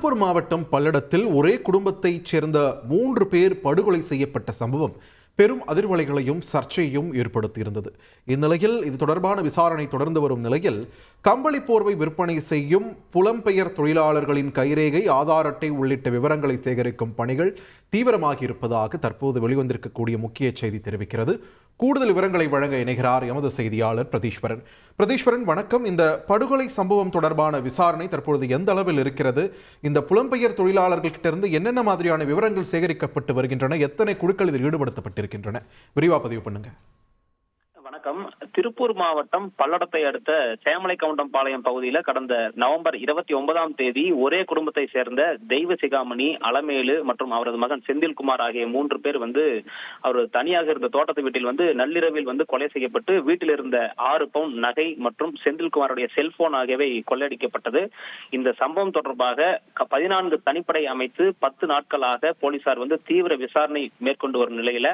திருப்பூர் மாவட்டம் பல்லடத்தில் ஒரே குடும்பத்தைச் சேர்ந்த 3 பேர் படுகொலை செய்யப்பட்ட சம்பவம் பெரும் அதிர்வலைகளையும் சர்ச்சையையும் ஏற்படுத்தியிருந்தது. இந்நிலையில் இது தொடர்பான விசாரணை தொடர்ந்து வரும் நிலையில் கம்பளி போர்வை விற்பனை செய்யும் புலம்பெயர் தொழிலாளர்களின் கைரேகை, ஆதார் அட்டை உள்ளிட்ட விவரங்களை சேகரிக்கும் பணிகள் தீவிரமாகி இருப்பதாக தற்போது வெளிவந்திருக்கக்கூடிய முக்கிய செய்தி தெரிவிக்கிறது. கூடுதல் விவரங்களை வழங்க இணைகிறார் எமது செய்தியாளர் பிரதீஸ்வரன். வணக்கம். இந்த படுகொலை சம்பவம் தொடர்பான விசாரணை தற்பொழுது எந்த அளவில் இருக்கிறது? இந்த புலம்பெயர் தொழிலாளர்களிடமிருந்து என்னென்ன மாதிரியான விவரங்கள் சேகரிக்கப்பட்டு வருகின்றன? எத்தனை குழுக்கள் இதில் ஈடுபடுத்தப்பட்டிருக்கின்றன? விரிவா பதிவு பண்ணுங்க. வணக்கம். திருப்பூர் மாவட்டம் பல்லடத்தை அடுத்த சேமலைக்கவுண்டம்பாளையம் பகுதியில கடந்த நவம்பர் 29ஆம் தேதி ஒரே குடும்பத்தை சேர்ந்த தெய்வ சிகாமணி, அலமேலு மற்றும் அவரது மகன் செந்தில்குமார் ஆகிய 3 பேர் அவர் தனியாக இருந்த தோட்டத்து வீட்டில் நள்ளிரவில் கொலை செய்யப்பட்டு வீட்டில் இருந்த 6 பவுன் நகை மற்றும் செந்தில்குமாருடைய செல்போன் ஆகியவை கொள்ளையடிக்கப்பட்டது. இந்த சம்பவம் தொடர்பாக 14 தனிப்படை அமைத்து 10 நாட்களாக போலீசார் தீவிர விசாரணை மேற்கொண்டு வரும் நிலையில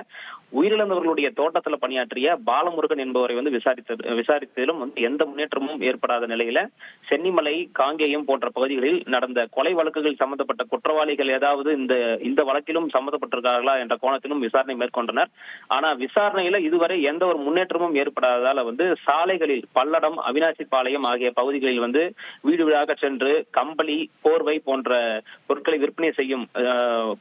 உயிரிழந்தவர்களுடைய தோட்டத்தில் பணியாற்றிய பாலமுருகன் என்பவரை விசாரித்ததிலும் எந்த முன்னேற்றமும் ஏற்படாத நிலையில சென்னிமலை, காங்கேயம் போன்ற பகுதிகளில் நடந்த கொலை வழக்குகள் சம்பந்தப்பட்ட குற்றவாளிகள் ஏதாவது இந்த வழக்கிலும் சம்பந்தப்பட்டிருக்கார்களா என்ற கோணத்திலும் விசாரணை மேற்கொண்டனர். ஆனா விசாரணையில இதுவரை எந்த ஒரு முன்னேற்றமும் ஏற்படாததால சாலைகளில் பல்லடம், அவினாசிபாளையம் ஆகிய பகுதிகளில் வீடு வீடாக சென்று கம்பளி, போர்வை போன்ற பொருட்களை விற்பனை செய்யும்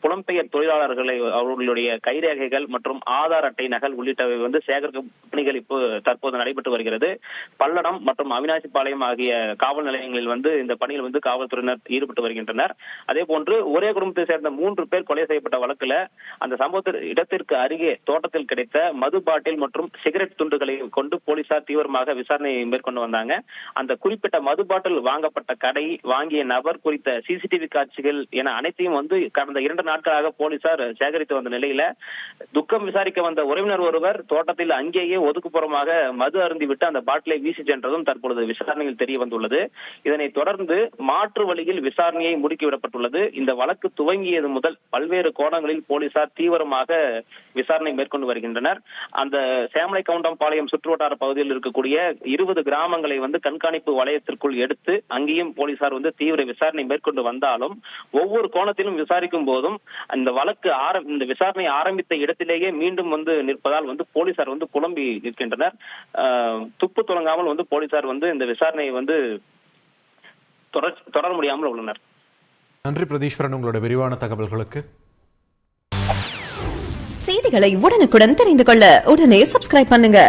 புலம்பெயர் தொழிலாளர்களை அவர்களுடைய கைரேகைகள் மற்றும் ஆதார் அட்டை நகல் உள்ளிட்டவை சேகரிக்கும் பணிகள் இப்போ தற்போது நடைபெற்று வருகிறது. பல்லடம் மற்றும் அவினாசிபாளையம் ஆகிய காவல் நிலையங்களில் இந்த பணியில் காவல்துறையினர் ஈடுபட்டு வருகின்றனர். அதே போன்று ஒரே குடும்பத்தை சேர்ந்த 3 பேர் கொலை செய்யப்பட்ட வழக்குல அந்த சம்பவ இடத்திற்கு அருகே தோட்டத்தில் கிடைத்த மது பாட்டில் மற்றும் சிகரெட் துண்டுகளை கொண்டு போலீசார் தீவிரமாக விசாரணை மேற்கொண்டு வந்தாங்க. அந்த குறிப்பிட்ட மது பாட்டில் வாங்கப்பட்ட கடை, வாங்கிய நபர் குறித்த சிசிடிவி காட்சிகள் என அனைத்தையும் கடந்த 2 நாட்களாக போலீசார் சேகரித்து வந்த நிலையில துக்கம் விசாரிக்க வந்த உறவினர் ஒருவர் தோட்டத்தில் அங்கேயே ஒதுக்குப்புறமாக மது அருந்திவிட்டு அந்த பாட்டிலை வீசி சென்றதும் தற்பொழுது விசாரணையில் தெரிய வந்துள்ளது. இதனைத் தொடர்ந்து மாற்று வழியில் விசாரணையை முடுக்கிவிடப்பட்டுள்ளது. இந்த வழக்கு துவங்கியது முதல் பல்வேறு கோணங்களில் போலீசார் தீவிரமாக விசாரணை மேற்கொண்டு வருகின்றனர். அந்த சேமலைக்கவுண்டம்பாளையம் சுற்றுவட்டார பகுதியில் இருக்கக்கூடிய 20 கிராமங்களை கண்காணிப்பு வலயத்திற்குள் எடுத்து அங்கேயும் போலீசார் தீவிர விசாரணை மேற்கொண்டு வந்தாலும் ஒவ்வொரு கோணத்திலும் விசாரிக்கும் போதும் இந்த விசாரணை ஆரம்பித்த இடத்திலேயே மீண்டும் நிற்பதால் போலீசார் புலம்பி நிற்கின்றனர். துப்பு தொடங்காமல் போலீசார் இந்த விசாரணையை தொடர முடியாமல் உள்ளனர். நன்றி பிரதீஸ்வரன், உங்களோட விரிவான தகவல்களுக்கு. செய்திகளை உடனுக்குடன் தெரிந்து கொள்ள உடனே சப்ஸ்கிரைப் பண்ணுங்க.